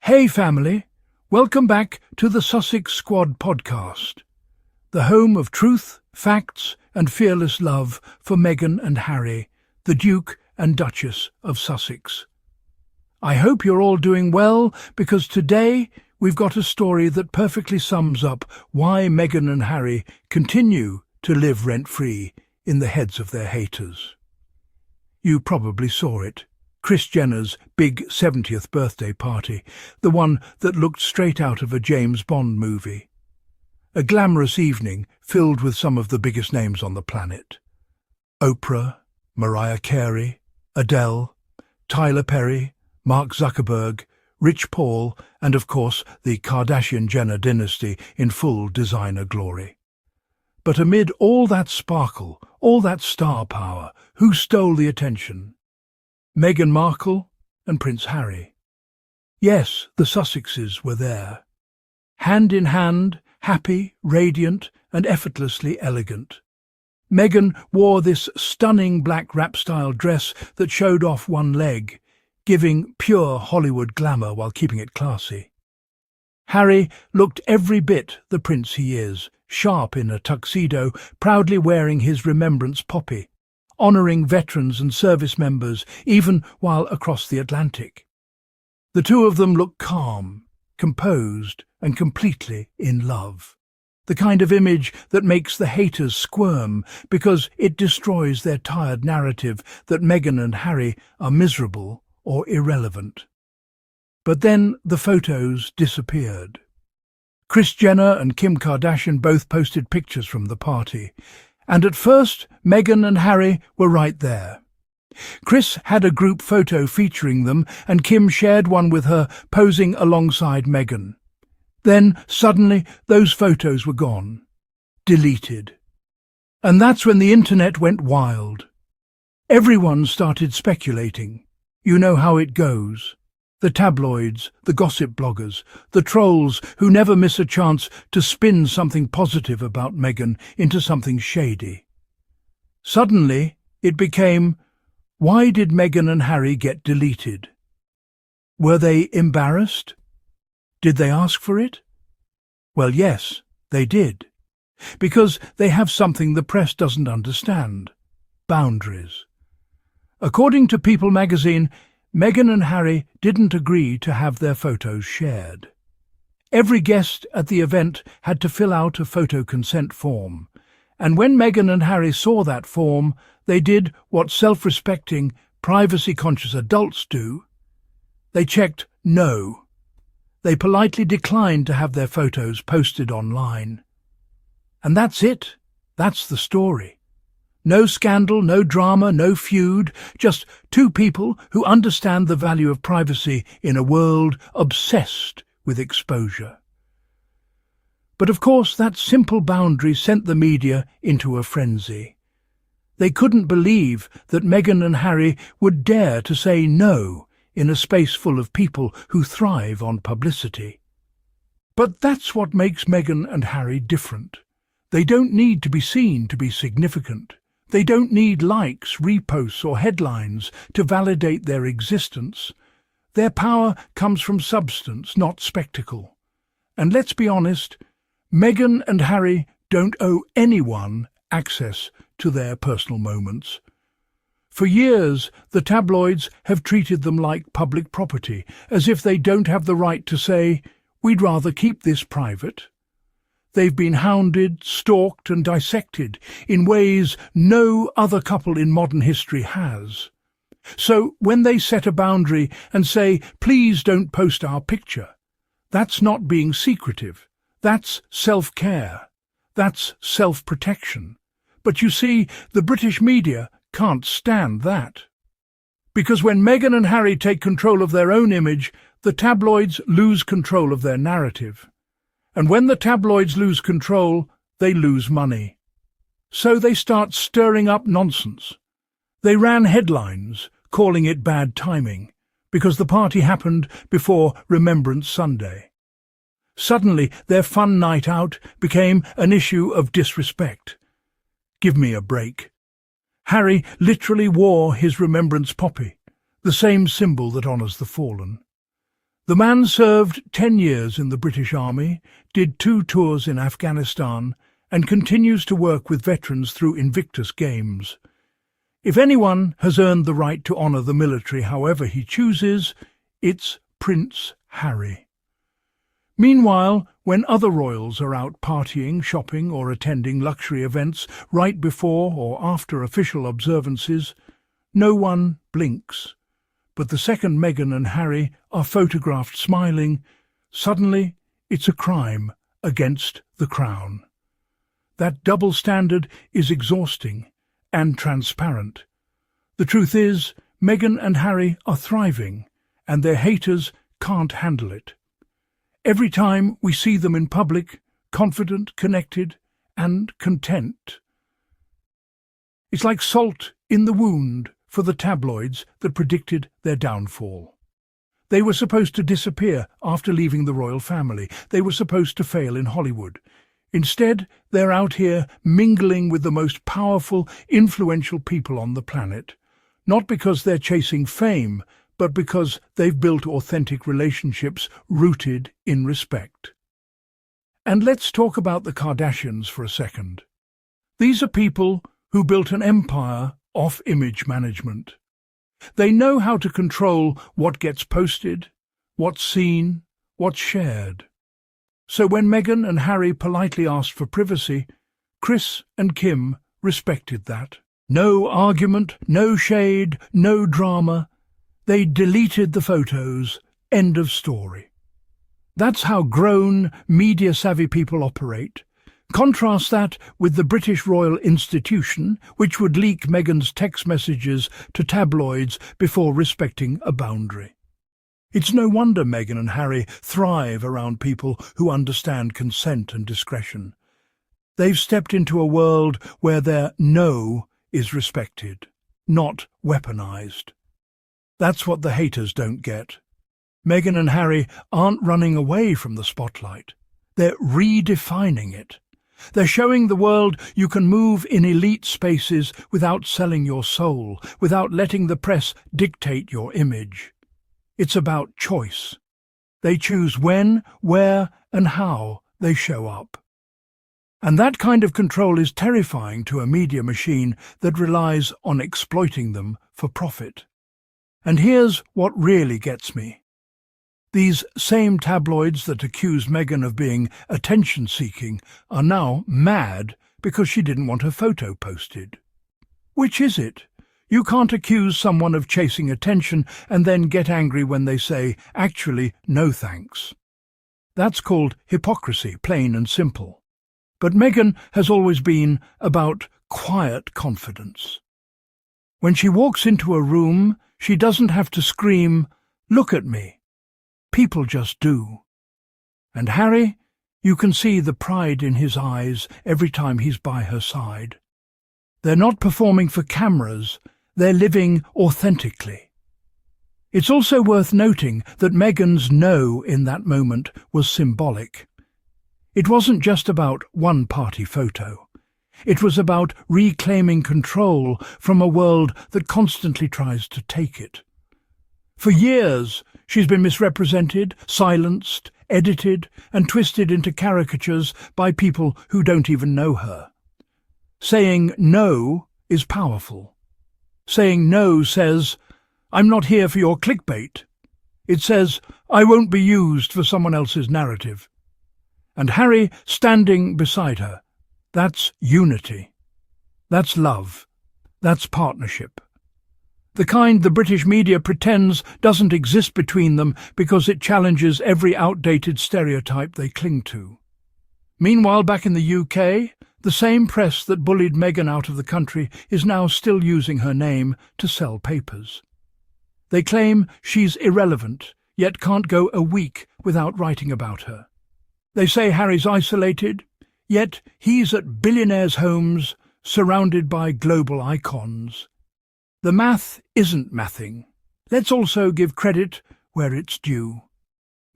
Hey family, welcome back to the Sussex Squad podcast, the home of truth, facts and fearless love for Meghan and Harry, the Duke and Duchess of Sussex. I hope you're all doing well, because today we've got a story that perfectly sums up why Meghan and Harry continue to live rent-free in the heads of their haters. You probably saw it. Kris Jenner's big 70th birthday party, the one that looked straight out of a James Bond movie. A glamorous evening filled with some of the biggest names on the planet. Oprah, Mariah Carey, Adele, Tyler Perry, Mark Zuckerberg, Rich Paul, and of course the Kardashian-Jenner dynasty in full designer glory. But amid all that sparkle, all that star power, who stole the attention? Meghan Markle and Prince Harry. Yes, the Sussexes were there. Hand in hand, happy, radiant, and effortlessly elegant. Meghan wore this stunning black wrap-style dress that showed off one leg, giving pure Hollywood glamour while keeping it classy. Harry looked every bit the prince he is, sharp in a tuxedo, proudly wearing his remembrance poppy, honouring veterans and service members even while across the Atlantic. The two of them looked calm, composed, and completely in love. The kind of image that makes the haters squirm because it destroys their tired narrative that Meghan and Harry are miserable or irrelevant. But then the photos disappeared. Kris Jenner and Kim Kardashian both posted pictures from the party, and at first Meghan and Harry were right there. Kris had a group photo featuring them, and Kim shared one with her posing alongside Meghan. Then suddenly those photos were gone, deleted. And that's when the internet went wild. Everyone started speculating. You know how it goes. The tabloids, the gossip bloggers, the trolls who never miss a chance to spin something positive about Meghan into something shady. Suddenly, it became, why did Meghan and Harry get deleted? Were they embarrassed? Did they ask for it? Well, yes, they did. Because they have something the press doesn't understand: boundaries. According to People magazine, Meghan and Harry didn't agree to have their photos shared. Every guest at the event had to fill out a photo consent form, and when Meghan and Harry saw that form, they did what self-respecting, privacy-conscious adults do. They checked no. They politely declined to have their photos posted online. And that's it. That's the story. No scandal, no drama, no feud, just two people who understand the value of privacy in a world obsessed with exposure. But of course that simple boundary sent the media into a frenzy. They couldn't believe that Meghan and Harry would dare to say no in a space full of people who thrive on publicity. But that's what makes Meghan and Harry different. They don't need to be seen to be significant. They don't need likes, reposts or headlines to validate their existence. Their power comes from substance, not spectacle. And let's be honest, Meghan and Harry don't owe anyone access to their personal moments. For years, the tabloids have treated them like public property, as if they don't have the right to say, "We'd rather keep this private." They've been hounded, stalked and dissected in ways no other couple in modern history has. So when they set a boundary and say, "Please don't post our picture," that's not being secretive. That's self-care. That's self-protection. But you see, the British media can't stand that. Because when Meghan and Harry take control of their own image, the tabloids lose control of their narrative. And when the tabloids lose control, they lose money. So they start stirring up nonsense. They ran headlines, calling it bad timing, because the party happened before Remembrance Sunday. Suddenly, their fun night out became an issue of disrespect. Give me a break. Harry literally wore his remembrance poppy, the same symbol that honours the fallen. The man served 10 years in the British Army, did 2 tours in Afghanistan, and continues to work with veterans through Invictus Games. If anyone has earned the right to honour the military however he chooses, it's Prince Harry. Meanwhile, when other royals are out partying, shopping or attending luxury events right before or after official observances, no one blinks. But the second Meghan and Harry are photographed smiling, suddenly it's a crime against the crown. That double standard is exhausting and transparent. The truth is, Meghan and Harry are thriving, and their haters can't handle it. Every time we see them in public, confident, connected, and content. It's like salt in the wound for the tabloids that predicted their downfall. They were supposed to disappear after leaving the royal family. They were supposed to fail in Hollywood. Instead, they're out here mingling with the most powerful, influential people on the planet, not because they're chasing fame, but because they've built authentic relationships rooted in respect. And let's talk about the Kardashians for a second. These are people who built an empire off image management. They know how to control what gets posted, what's seen, what's shared. So when Meghan and Harry politely asked for privacy, Kris and Kim respected that. No argument, no shade, no drama. They deleted the photos. End of story. That's how grown, media-savvy people operate. Contrast that with the British Royal Institution, which would leak Meghan's text messages to tabloids before respecting a boundary. It's no wonder Meghan and Harry thrive around people who understand consent and discretion. They've stepped into a world where their no is respected, not weaponized. That's what the haters don't get. Meghan and Harry aren't running away from the spotlight. They're redefining it. They're showing the world you can move in elite spaces without selling your soul, without letting the press dictate your image. It's about choice. They choose when, where, and how they show up. And that kind of control is terrifying to a media machine that relies on exploiting them for profit. And here's what really gets me. These same tabloids that accuse Meghan of being attention-seeking are now mad because she didn't want her photo posted. Which is it? You can't accuse someone of chasing attention and then get angry when they say, actually, no thanks. That's called hypocrisy, plain and simple. But Meghan has always been about quiet confidence. When she walks into a room, she doesn't have to scream, "Look at me." People just do. And Harry, you can see the pride in his eyes every time he's by her side. They're not performing for cameras, they're living authentically. It's also worth noting that Meghan's no in that moment was symbolic. It wasn't just about one party photo. It was about reclaiming control from a world that constantly tries to take it. For years, she's been misrepresented, silenced, edited, and twisted into caricatures by people who don't even know her. Saying no is powerful. Saying no says, "I'm not here for your clickbait." It says, "I won't be used for someone else's narrative." And Harry standing beside her, that's unity. That's love. That's partnership. The kind the British media pretends doesn't exist between them because it challenges every outdated stereotype they cling to. Meanwhile, back in the UK, the same press that bullied Meghan out of the country is now still using her name to sell papers. They claim she's irrelevant, yet can't go a week without writing about her. They say Harry's isolated, yet he's at billionaires' homes, surrounded by global icons. The math isn't mathing. Let's also give credit where it's due.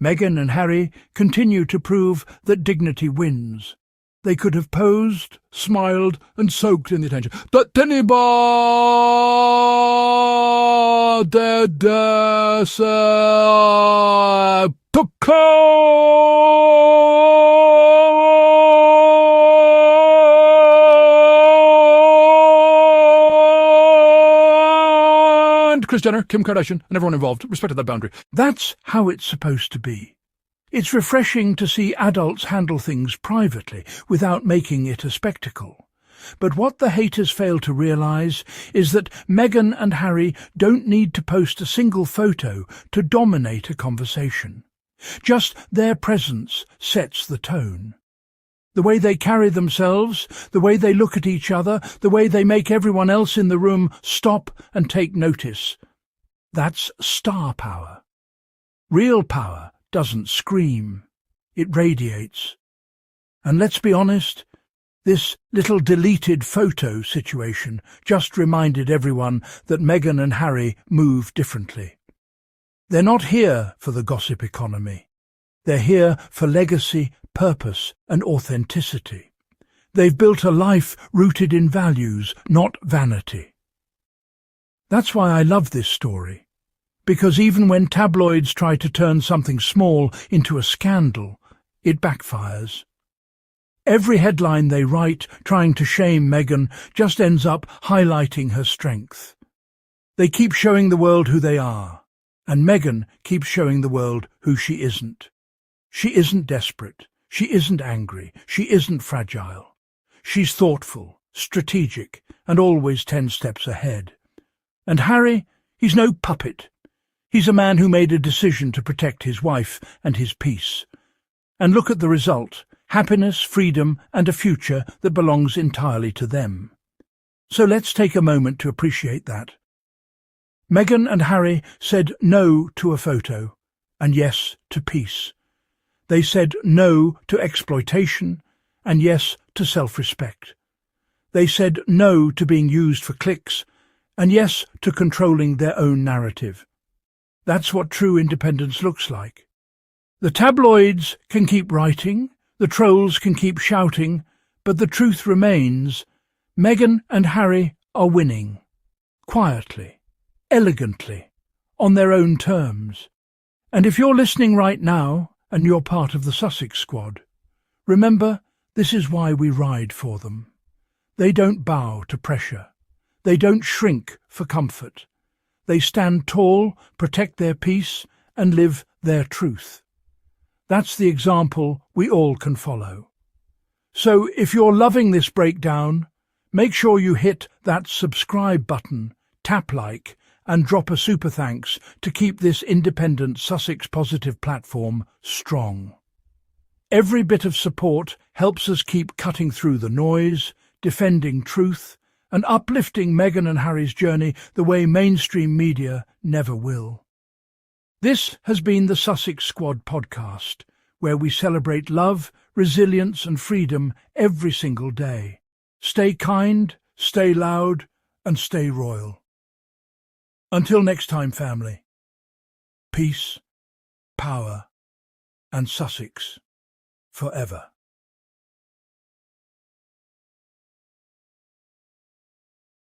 Meghan and Harry continue to prove that dignity wins. They could have posed, smiled, and soaked in the attention. The Tinny Bomb! Kris Jenner, Kim Kardashian, and everyone involved respected that boundary. That's how it's supposed to be. It's refreshing to see adults handle things privately without making it a spectacle. But what the haters fail to realise is that Meghan and Harry don't need to post a single photo to dominate a conversation. Just their presence sets the tone. The way they carry themselves, the way they look at each other, the way they make everyone else in the room stop and take notice. That's star power. Real power doesn't scream, it radiates. And let's be honest, this little deleted photo situation just reminded everyone that Meghan and Harry move differently. They're not here for the gossip economy. They're here for legacy, purpose, and authenticity. They've built a life rooted in values, not vanity. That's why I love this story, because even when tabloids try to turn something small into a scandal, it backfires. Every headline they write trying to shame Meghan just ends up highlighting her strength. They keep showing the world who they are, and Meghan keeps showing the world who she isn't. She isn't desperate. She isn't angry. She isn't fragile. She's thoughtful, strategic, and always 10 steps ahead. And Harry, he's no puppet. He's a man who made a decision to protect his wife and his peace. And look at the result: happiness, freedom, and a future that belongs entirely to them. So let's take a moment to appreciate that. Meghan and Harry said no to a photo, and yes to peace. They said no to exploitation, and yes to self-respect. They said no to being used for clicks, and yes to controlling their own narrative. That's what true independence looks like. The tabloids can keep writing, the trolls can keep shouting, but the truth remains: Meghan and Harry are winning. Quietly, elegantly, on their own terms. And if you're listening right now, and you're part of the Sussex Squad, remember, this is why we ride for them. They don't bow to pressure. They don't shrink for comfort. They stand tall, protect their peace, and live their truth. That's the example we all can follow. So if you're loving this breakdown, make sure you hit that subscribe button, tap like, and drop a super thanks to keep this independent Sussex positive platform strong. Every bit of support helps us keep cutting through the noise, defending truth, and uplifting Meghan and Harry's journey the way mainstream media never will. This has been the Sussex Squad podcast, where we celebrate love, resilience, and freedom every single day. Stay kind, stay loud, and stay royal. Until next time, family. Peace, power, and Sussex forever.